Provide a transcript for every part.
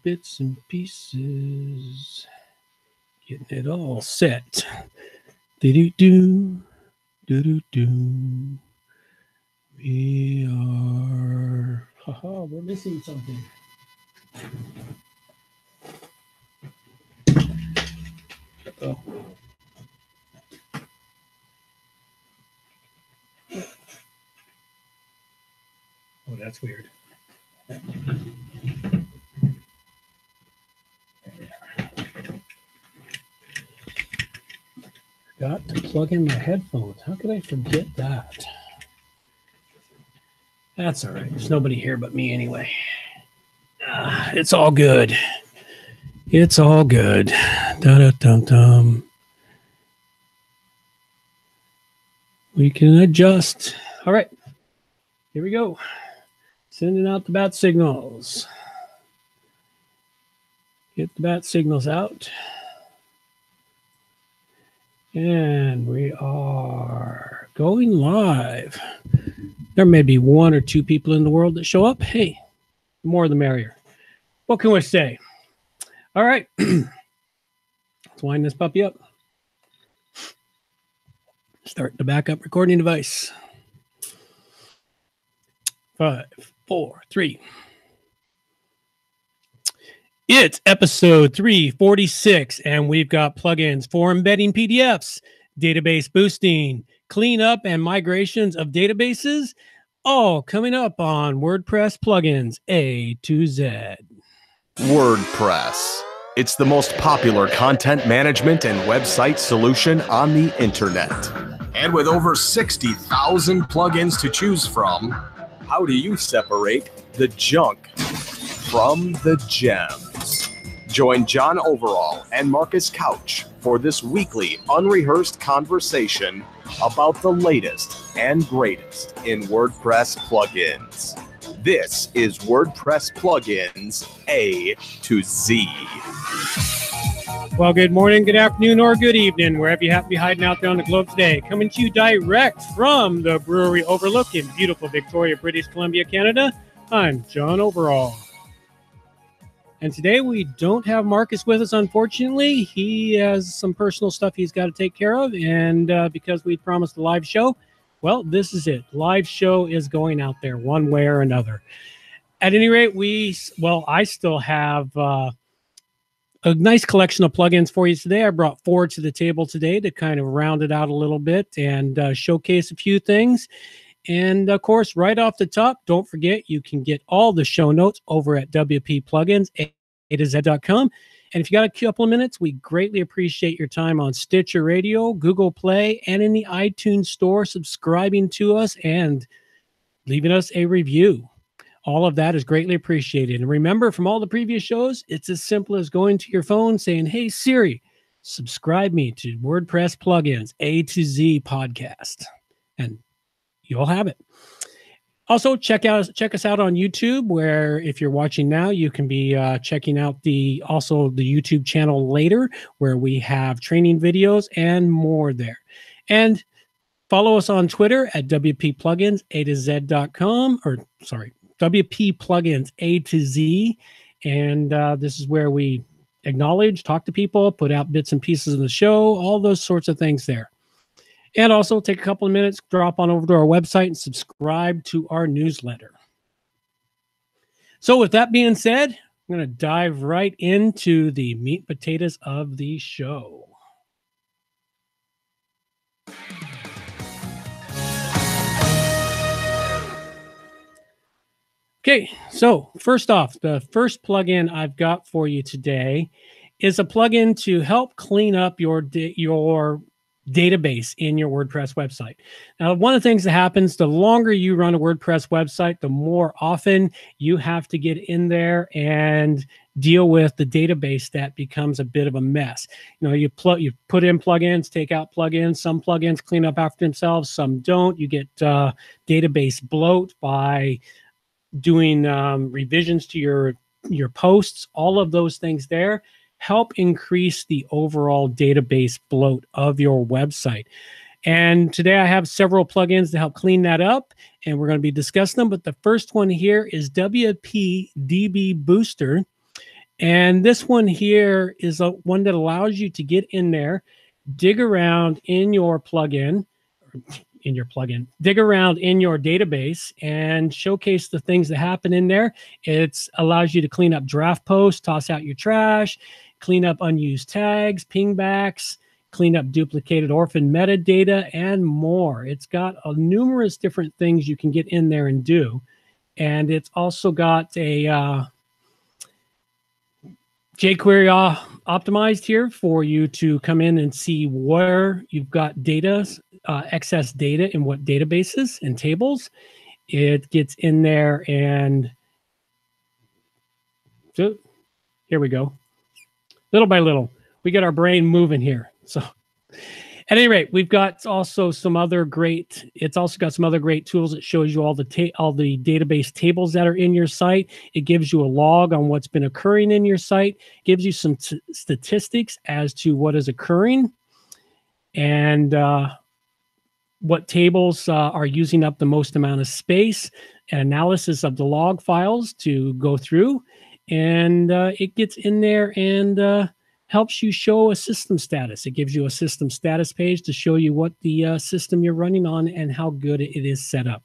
bits and pieces. Getting it all set. Do-do-do. Do-do-do. We are... Haha, we're missing something. Oh. Oh, that's weird. Forgot to plug in my headphones. How could I forget that? That's all right. There's nobody here but me anyway. It's all good. It's all good. Da-da-dum-dum. We can adjust. All right. Here we go. Sending out the bat signals. Get the bat signals out. And we are going live. There may be one or two people in the world that show up. Hey, the more the merrier. What can we say? All right. Let's wind this puppy up. Start the backup recording device. 5, 4, 3. It's episode 346, and we've got plugins for embedding PDFs, database boosting, cleanup and migrations of databases, all coming up on WordPress Plugins A-Z. WordPress. It's the most popular content management and website solution on the internet. And with over 60,000 plugins to choose from, how do you separate the junk from the gems? Join John Overall and Marcus Couch for this weekly unrehearsed conversation about the latest and greatest in WordPress plugins. This is WordPress Plugins A-Z. Well, good morning, good afternoon, or good evening, wherever you happen to be hiding out there on the globe today. Coming to you direct from the Brewery Overlook in beautiful Victoria, British Columbia, Canada. I'm John Overall. And today we don't have Marcus with us, unfortunately. He has some personal stuff he's got to take care of. And because we promised a live show, well, this is it. Live show is going out there one way or another. At any rate, I still have a nice collection of plugins for you today. I brought 4 to the table today to kind of round it out a little bit and showcase a few things. And of course, right off the top, don't forget, you can get all the show notes over at WP Plugins A-Z.com. And if you got a couple of minutes, we greatly appreciate your time on Stitcher Radio, Google Play, and in the iTunes Store, subscribing to us and leaving us a review. All of that is greatly appreciated. And remember, from all the previous shows, it's as simple as going to your phone, saying, "Hey, Siri, subscribe me to WordPress Plugins A-Z podcast." And you'll have it. Also, check us out on YouTube, where if you're watching now, you can be checking out the YouTube channel later, where we have training videos and more there. And follow us on Twitter at WP Plugins A-Z.com, or sorry, WP Plugins A-Z. And this is where we acknowledge, talk to people, put out bits and pieces of the show, all those sorts of things there. And also take a couple of minutes, drop on over to our website and subscribe to our newsletter. So with that being said, I'm going to dive right into the meat and potatoes of the show. Okay, so first off, the first plugin I've got for you today is a plugin to help clean up your database in your WordPress website. Now, one of the things that happens, the longer you run a WordPress website, the more often you have to get in there and deal with the database that becomes a bit of a mess. You know, you put in plugins, take out plugins. Some plugins clean up after themselves, some don't. You get database bloat by doing revisions to your posts. All of those things there help increase the overall database bloat of your website. And today I have several plugins to help clean that up, and we're going to be discussing them. But the first one here is WP DB Booster. And this one here is one that allows you to get in there, dig around in your plugin, dig around in your database and showcase the things that happen in there. It allows you to clean up draft posts, toss out your trash, clean up unused tags, pingbacks, clean up duplicated orphan metadata, and more. It's got numerous different things you can get in there and do. And it's also got a jQuery optimized here for you to come in and see where you've got data, excess data in what databases and tables. It gets in there and so here we go. Little by little, we get our brain moving here. So at any rate, we've got also some other great, it's also got some other great tools that shows you all the database tables that are in your site. It gives you a log on what's been occurring in your site, gives you some statistics as to what is occurring and what tables are using up the most amount of space, analysis of the log files to go through. And it gets in there and helps you show a system status. It gives you a system status page to show you what the system you're running on and how good it is set up.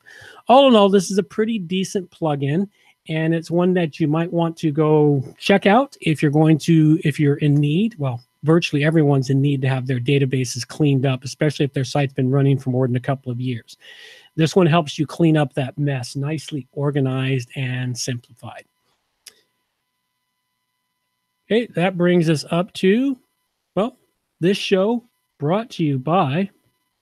All in all, this is a pretty decent plugin, and it's one that you might want to go check out if you're in need. Well, virtually everyone's in need to have their databases cleaned up, especially if their site's been running for more than a couple of years. This one helps you clean up that mess, nicely organized and simplified. Okay, that brings us up to, well, this show brought to you by,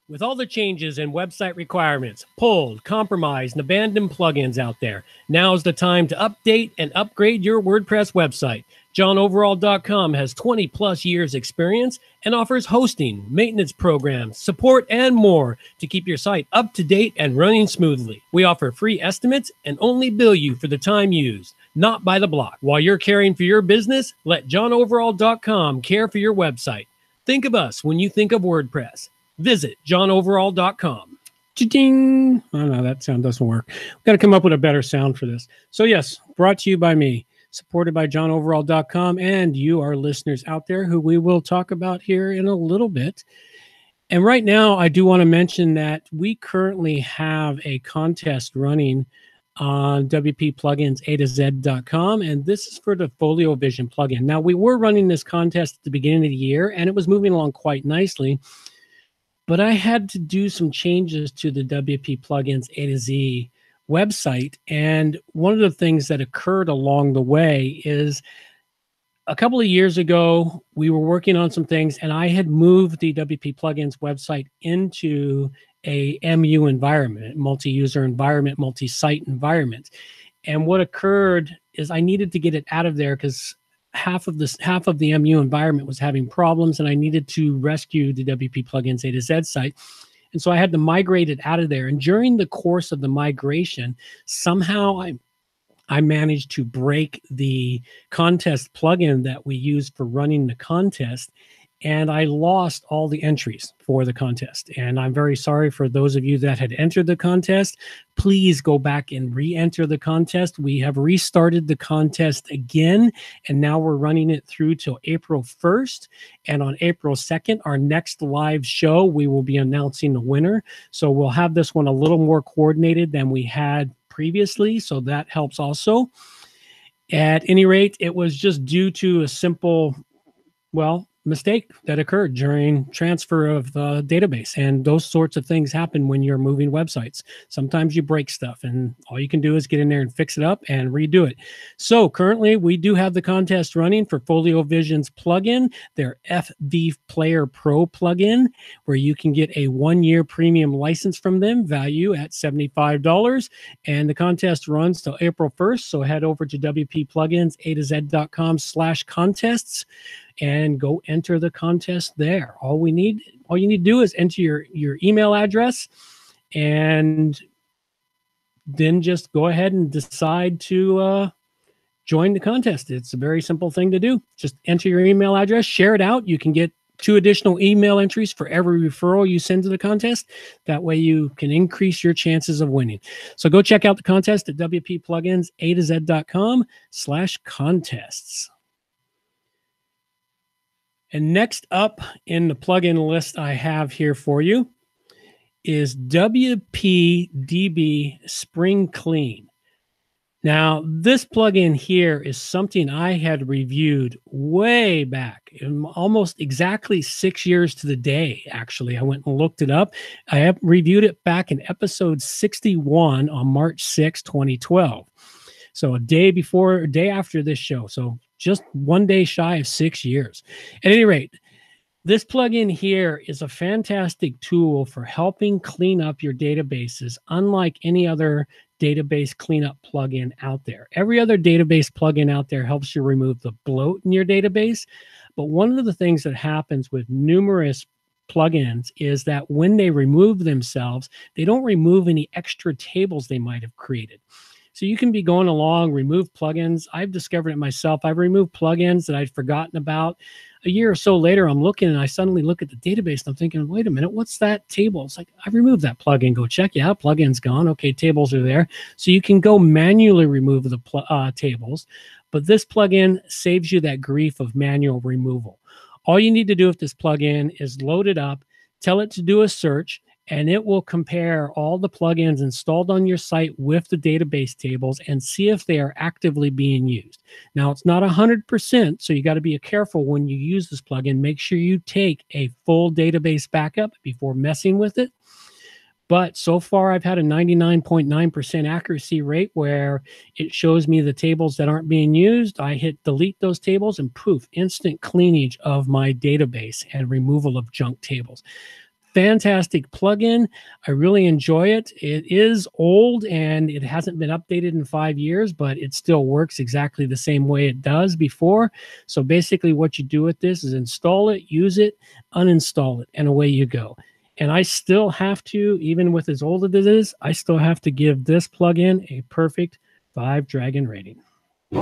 with all the changes in website requirements, pulled, compromised, and abandoned plugins out there, now's the time to update and upgrade your WordPress website. JohnOverall.com has 20 plus years experience and offers hosting, maintenance programs, support, and more to keep your site up to date and running smoothly. We offer free estimates and only bill you for the time used, not by the block. While you're caring for your business, let JohnOverall.com care for your website. Think of us when you think of WordPress. Visit JohnOverall.com. Cha-ding! Oh no, that sound doesn't work. We've got to come up with a better sound for this. So yes, brought to you by me, supported by JohnOverall.com, and you, our listeners out there, who we will talk about here in a little bit. And right now, I do want to mention that we currently have a contest running on WP Plugins A-Z.com, and this is for the Folio Vision plugin. Now, we were running this contest at the beginning of the year, and it was moving along quite nicely, but I had to do some changes to the WP Plugins A-Z website, and one of the things that occurred along the way is a couple of years ago, we were working on some things, and I had moved the WP Plugins website into a MU environment, multi-user environment, multi-site environment. And what occurred is I needed to get it out of there because half of the MU environment was having problems, and I needed to rescue the WP Plugins A-Z site. And so I had to migrate it out of there. And during the course of the migration, somehow I managed to break the contest plugin that we use for running the contest, and I lost all the entries for the contest. And I'm very sorry for those of you that had entered the contest. Please go back and re-enter the contest. We have restarted the contest again, and now we're running it through till April 1st. And on April 2nd, our next live show, we will be announcing the winner. So we'll have this one a little more coordinated than we had previously, so that helps also. At any rate, it was just due to a simple, well, mistake that occurred during transfer of the database, and those sorts of things happen when you're moving websites. Sometimes you break stuff, and all you can do is get in there and fix it up and redo it. So currently we do have the contest running for Folio Vision's plugin, their FV Player Pro plugin, where you can get a 1-year premium license from them, value at $75, and the contest runs till April 1st. So head over to wpplugins.com/contests and go enter the contest there. All you need to do is enter your email address, and then just go ahead and decide to join the contest. It's a very simple thing to do. Just enter your email address, share it out. You can get 2 additional email entries for every referral you send to the contest. That way you can increase your chances of winning. So go check out the contest at wpplugins A-Z.com/contests. And next up in the plugin list I have here for you is WPDB Spring Clean. Now, this plugin here is something I had reviewed way back, almost exactly 6 years to the day, actually. I went and looked it up. I have reviewed it back in episode 61 on March 6, 2012. So a day after this show. So just 1 day shy of 6 years. At any rate, this plugin here is a fantastic tool for helping clean up your databases, unlike any other database cleanup plugin out there. Every other database plugin out there helps you remove the bloat in your database. But one of the things that happens with numerous plugins is that when they remove themselves, they don't remove any extra tables they might have created. So you can be going along, remove plugins. I've discovered it myself. I've removed plugins that I'd forgotten about. A year or so later, I'm looking and I suddenly look at the database and I'm thinking, wait a minute, what's that table? It's like, I removed that plugin. Go check. Yeah, plugin's gone. Okay, tables are there. So you can go manually remove the tables, but this plugin saves you that grief of manual removal. All you need to do with this plugin is load it up, tell it to do a search, and it will compare all the plugins installed on your site with the database tables and see if they are actively being used. Now, it's not 100%, so you got to be careful when you use this plugin. Make sure you take a full database backup before messing with it. But so far, I've had a 99.9% accuracy rate where it shows me the tables that aren't being used. I hit delete those tables and poof, instant cleanage of my database and removal of junk tables. Fantastic plugin. I really enjoy it. It is old and it hasn't been updated in 5 years, but it still works exactly the same way it does before. So basically what you do with this is install it, use it, uninstall it, and away you go. And I still have to, even with as old as it is, I still have to give this plugin a perfect 5 dragon rating. So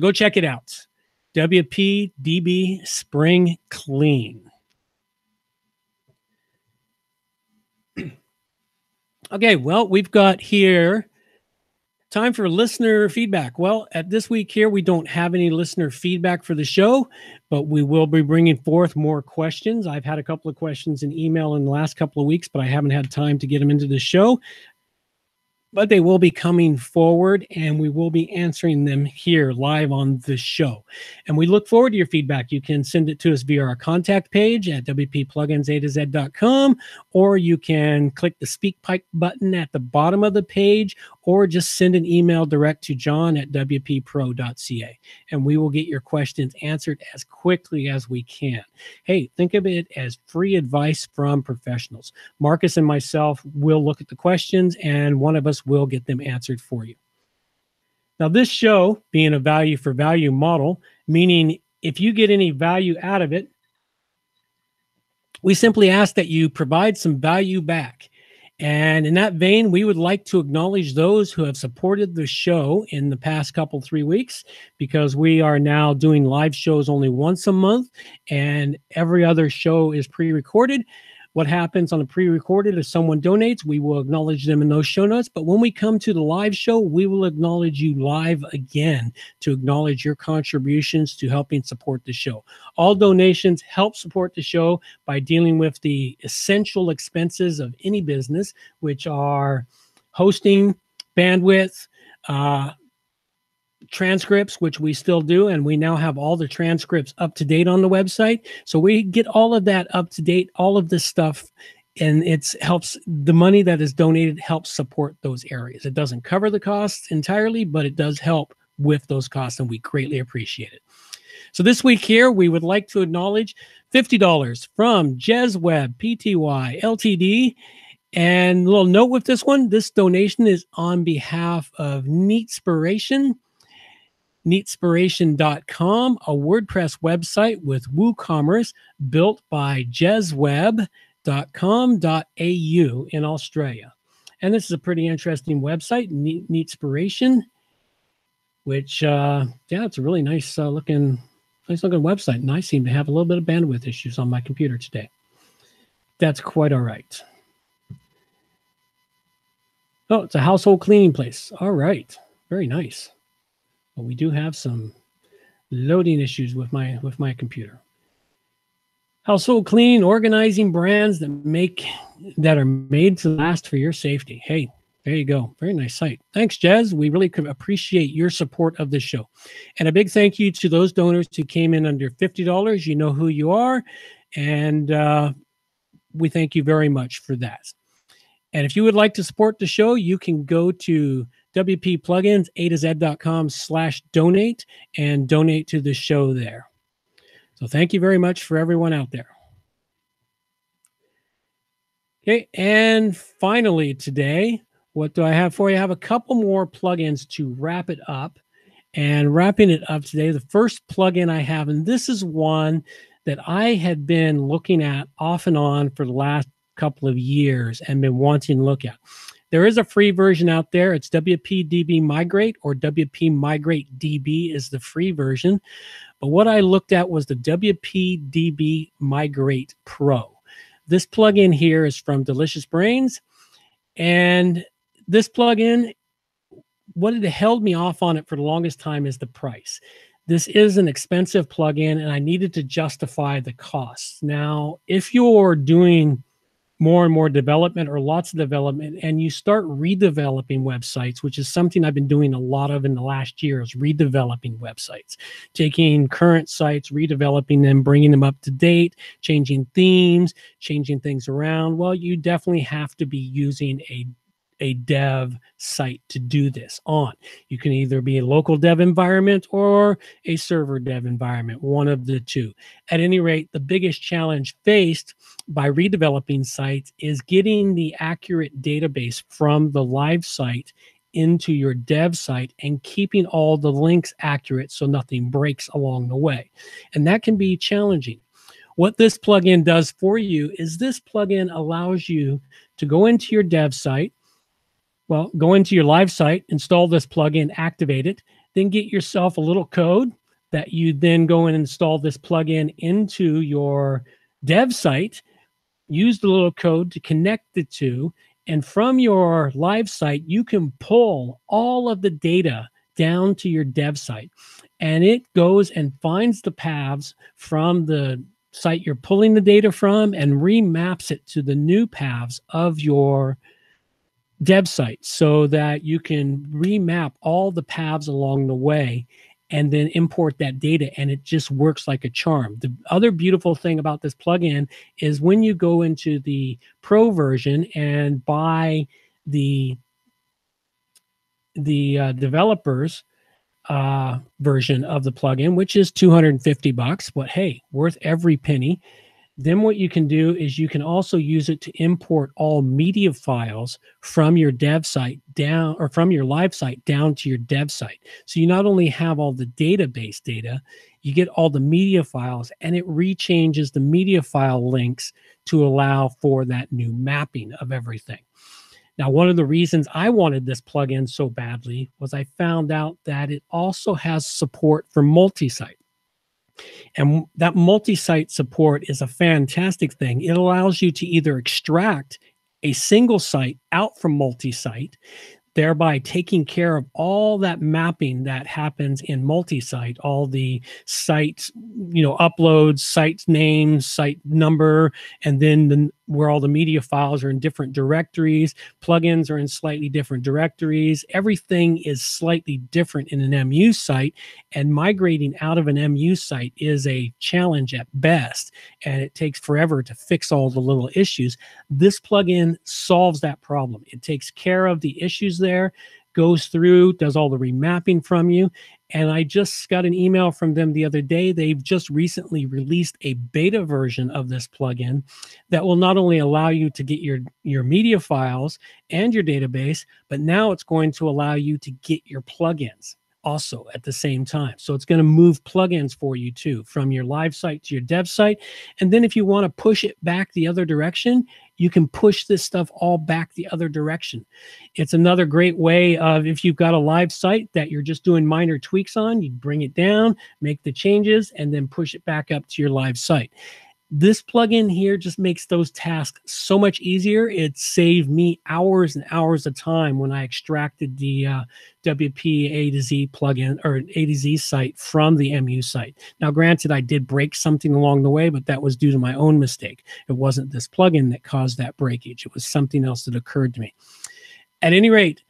go check it out. WPDB Spring Clean. Okay, well, we've got here time for listener feedback. Well, at this week here, we don't have any listener feedback for the show, but we will be bringing forth more questions. I've had a couple of questions in email in the last couple of weeks, but I haven't had time to get them into the show. But they will be coming forward and we will be answering them here live on the show. And we look forward to your feedback. You can send it to us via our contact page at wppluginsa2z.com, or you can click the speak pipe button at the bottom of the page, or just send an email direct to john@wppro.ca. And we will get your questions answered as quickly as we can. Hey, think of it as free advice from professionals. Marcus and myself will look at the questions and one of us will get them answered for you. Now, this show being a value for value model, meaning if you get any value out of it, we simply ask that you provide some value back. And in that vein, we would like to acknowledge those who have supported the show in the past 3 weeks, because we are now doing live shows only once a month and every other show is pre-recorded. What happens on the pre-recorded is someone donates, we will acknowledge them in those show notes. But when we come to the live show, we will acknowledge you live again to acknowledge your contributions to helping support the show. All donations help support the show by dealing with the essential expenses of any business, which are hosting, bandwidth, transcripts, which we still do, and we now have all the transcripts up to date on the website. So we get all of that up to date, all of this stuff, and it helps. The money that is donated helps support those areas. It doesn't cover the costs entirely, but it does help with those costs, and we greatly appreciate it. So this week here, we would like to acknowledge $50 from JezWeb Pty Ltd. And a little note with this one, this donation is on behalf of Neatspiration. Neatspiration.com, a WordPress website with WooCommerce built by jezweb.com.au in Australia. And this is a pretty interesting website, Neatspiration, which, yeah, it's a really nice looking website. And I seem to have a little bit of bandwidth issues on my computer today. That's quite all right. Oh, it's a household cleaning place. All right. Very nice. Well, we do have some loading issues with my computer. Household clean, organizing brands that are made to last for your safety. Hey, there you go. Very nice site. Thanks, Jez. We really could appreciate your support of this show. And a big thank you to those donors who came in under $50. You know who you are. And we thank you very much for that. And if you would like to support the show, you can go to WP Plugins A-Z.com/donate and donate to the show there. So thank you very much for everyone out there. Okay, and finally today, what do I have for you? I have a couple more plugins to wrap it up. And wrapping it up today, the first plugin I have, and this is one that I had been looking at off and on for the last couple of years and been wanting to look at. There is a free version out there. It's WPDB Migrate, or WP Migrate DB is the free version. But what I looked at was the WPDB Migrate Pro. This plugin here is from Delicious Brains. And this plugin, what had held me off on it for the longest time is the price. This is an expensive plugin, and I needed to justify the costs. Now, if you're doing more and more development or lots of development, and you start redeveloping websites, which is something I've been doing a lot of in the last year, is redeveloping websites, taking current sites, redeveloping them, bringing them up to date, changing themes, changing things around. Well, you definitely have to be using a dev site to do this on. You can either be a local dev environment or a server dev environment, one of the two. At any rate, the biggest challenge faced by redeveloping sites is getting the accurate database from the live site into your dev site and keeping all the links accurate so nothing breaks along the way. And that can be challenging. What this plugin does for you is this plugin allows you to go into your dev site. Well, go into your live site, install this plugin, activate it, then get yourself a little code that you then go and install this plugin into your dev site, use the little code to connect the two, and from your live site, you can pull all of the data down to your dev site. And it goes and finds the paths from the site you're pulling the data from and remaps it to the new paths of your dev site so that you can remap all the paths along the way and then import that data, and it just works like a charm. The other beautiful thing about this plugin is when you go into the pro version and buy the developers version of the plugin, which is $250, but hey, worth every penny. Then what you can do is you can also use it to import all media files from your dev site down, or from your live site down to your dev site. So you not only have all the database data, you get all the media files, and it rechanges the media file links to allow for that new mapping of everything. Now, one of the reasons I wanted this plugin so badly was I found out that it also has support for multi-site. And that multi-site support is a fantastic thing. It allows you to either extract a single site out from multi-site, thereby taking care of all that mapping that happens in multi-site, all the site, uploads, site names, site number, and then where all the media files are in different directories. Plugins are in slightly different directories. Everything is slightly different in an MU site, and migrating out of an MU site is a challenge at best, and it takes forever to fix all the little issues. This plugin solves that problem. It takes care of the issues there, goes through, does all the remapping from you. And I just got an email from them the other day. They've just recently released a beta version of this plugin that will not only allow you to get your media files and your database, but now it's going to allow you to get your plugins also at the same time. So it's going to move plugins for you too, from your live site to your dev site. And then if you want to push it back the other direction, you can push this stuff all back the other direction. It's another great way of, if you've got a live site that you're just doing minor tweaks on, you bring it down, make the changes, and then push it back up to your live site. This plugin here just makes those tasks so much easier. It saved me hours and hours of time when I extracted the WP A to Z plugin or A to Z site from the MU site. Now, granted, I did break something along the way, but that was due to my own mistake. It wasn't this plugin that caused that breakage. It was something else that occurred to me. At any rate,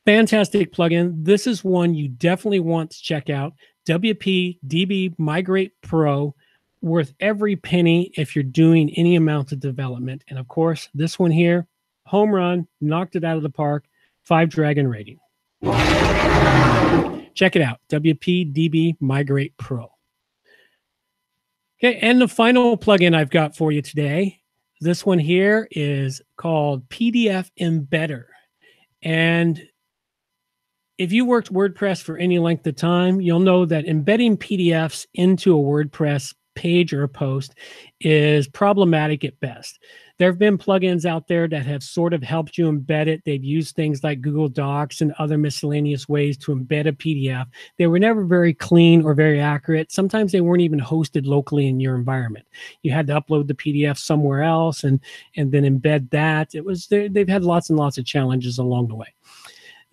fantastic plugin. This is one you definitely want to check out. WP DB Migrate Pro. Worth every penny if you're doing any amount of development. And of course, this one here, home run, knocked it out of the park, 5 dragon rating. Check it out, WPDB Migrate Pro. Okay, and the final plugin I've got for you today, this one here is called PDF Embedder. And if you worked WordPress for any length of time, you'll know that embedding PDFs into a WordPress page or a post is problematic at best. There have been plugins out there that have sort of helped you embed it. They've used things like Google Docs and other miscellaneous ways to embed a PDF. They were never very clean or very accurate. Sometimes they weren't even hosted locally in your environment. You had to upload the PDF somewhere else and then embed that. They've had lots and lots of challenges along the way.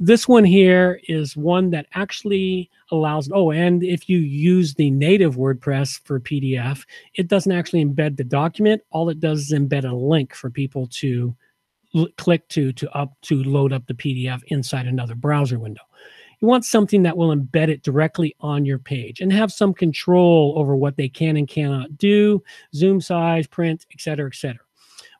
This one here is one that actually allows, and if you use the native WordPress for PDF, it doesn't actually embed the document. All it does is embed a link for people to click to load up the PDF inside another browser window. You want something that will embed it directly on your page and have some control over what they can and cannot do, zoom size, print, etc., etc.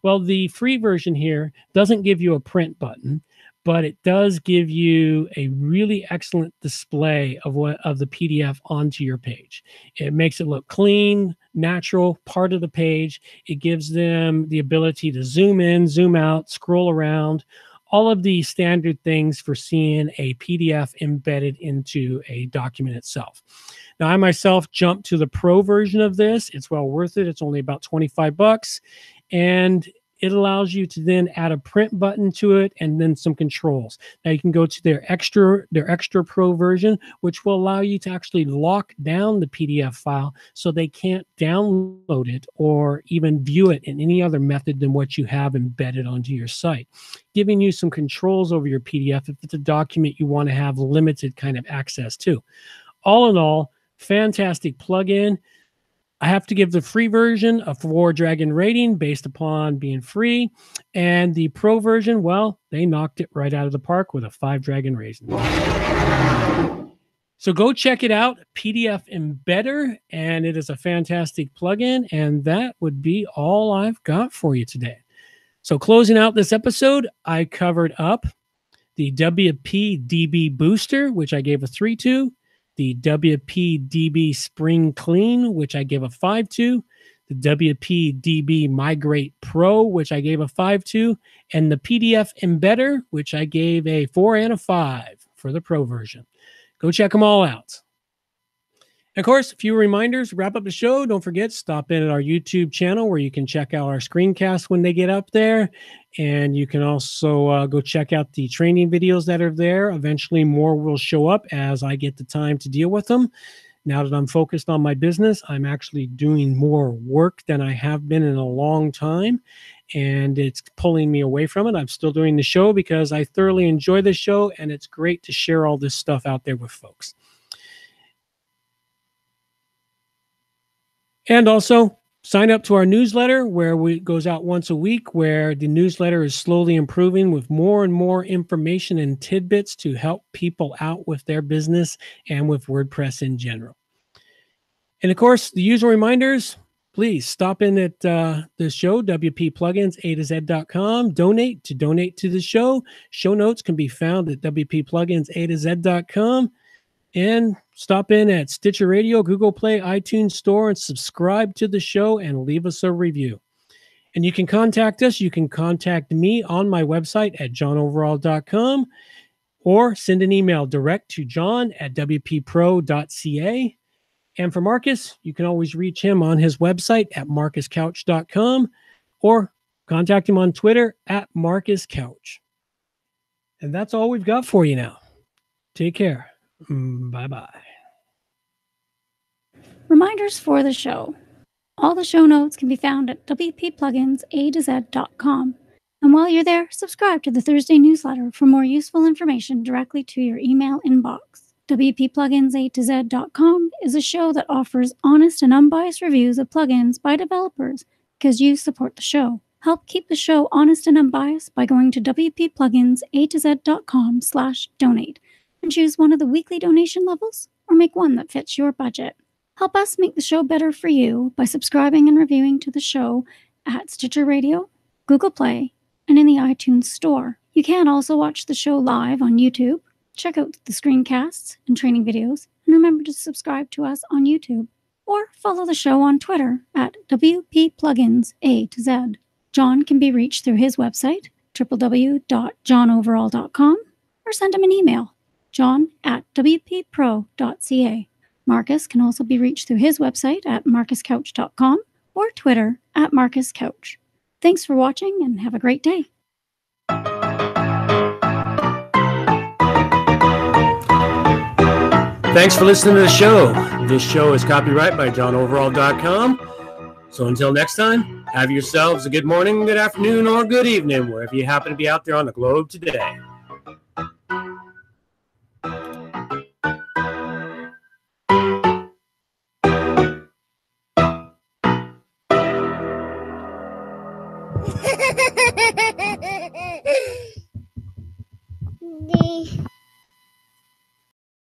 Well, the free version here doesn't give you a print button, but it does give you a really excellent display of the PDF onto your page. It makes it look clean, natural, part of the page. It gives them the ability to zoom in, zoom out, scroll around, all of the standard things for seeing a PDF embedded into a document itself. Now, I myself jumped to the Pro version of this. It's well worth it. It's only about 25 bucks. And it allows you to then add a print button to it and then some controls. Now you can go to their extra Pro version, which will allow you to actually lock down the PDF file so they can't download it or even view it in any other method than what you have embedded onto your site, giving you some controls over your PDF if it's a document you want to have limited kind of access to. All in all, fantastic plugin. I have to give the free version a 4 dragon rating based upon being free. And the Pro version, well, they knocked it right out of the park with a 5 dragon rating. So go check it out, PDF Embedder, and it is a fantastic plugin. And that would be all I've got for you today. So closing out this episode, I covered up the WP DB Booster, which I gave a 3 to. The WP DB Spring Clean, which I gave a 5 to, the WP DB Migrate Pro, which I gave a 5 to, and the PDF Embedder, which I gave a 4 and a 5 for the Pro version. Go check them all out. Of course, a few reminders, wrap up the show. Don't forget, stop in at our YouTube channel where you can check out our screencasts when they get up there. And you can also go check out the training videos that are there. Eventually, more will show up as I get the time to deal with them. Now that I'm focused on my business, I'm actually doing more work than I have been in a long time. And it's pulling me away from it. I'm still doing the show because I thoroughly enjoy the show. And it's great to share all this stuff out there with folks. And also, sign up to our newsletter where it goes out once a week, where the newsletter is slowly improving with more and more information and tidbits to help people out with their business and with WordPress in general. And of course, the usual reminders, please stop in at the show, WP Plugins A-Z.com. Donate to the show. Show notes can be found at WP Plugins A-Z.com. And stop in at Stitcher Radio, Google Play, iTunes Store, and subscribe to the show and leave us a review. And you can contact us. You can contact me on my website at johnoverall.com or send an email direct to john@wppro.ca. And for Marcus, you can always reach him on his website at marcuscouch.com or contact him on Twitter at marcuscouch. And that's all we've got for you now. Take care. Bye-bye. Reminders for the show. All the show notes can be found at wppluginsa-z.com. And while you're there, subscribe to the Thursday newsletter for more useful information directly to your email inbox. wppluginsa-z.com is a show that offers honest and unbiased reviews of plugins by developers because you support the show. Help keep the show honest and unbiased by going to wppluginsa-z.com/donate and choose one of the weekly donation levels or make one that fits your budget. Help us make the show better for you by subscribing and reviewing to the show at Stitcher Radio, Google Play, and in the iTunes Store. You can also watch the show live on YouTube, check out the screencasts and training videos, and remember to subscribe to us on YouTube. Or follow the show on Twitter at WPPluginsA-Z. John can be reached through his website, www.johnoverall.com, or send him an email, john@wppro.ca. Marcus can also be reached through his website at marcuscouch.com or Twitter at marcuscouch. Thanks for watching and have a great day. Thanks for listening to the show. This show is copyright by johnoverall.com. So until next time, have yourselves a good morning, good afternoon, or good evening, wherever you happen to be out there on the globe today. The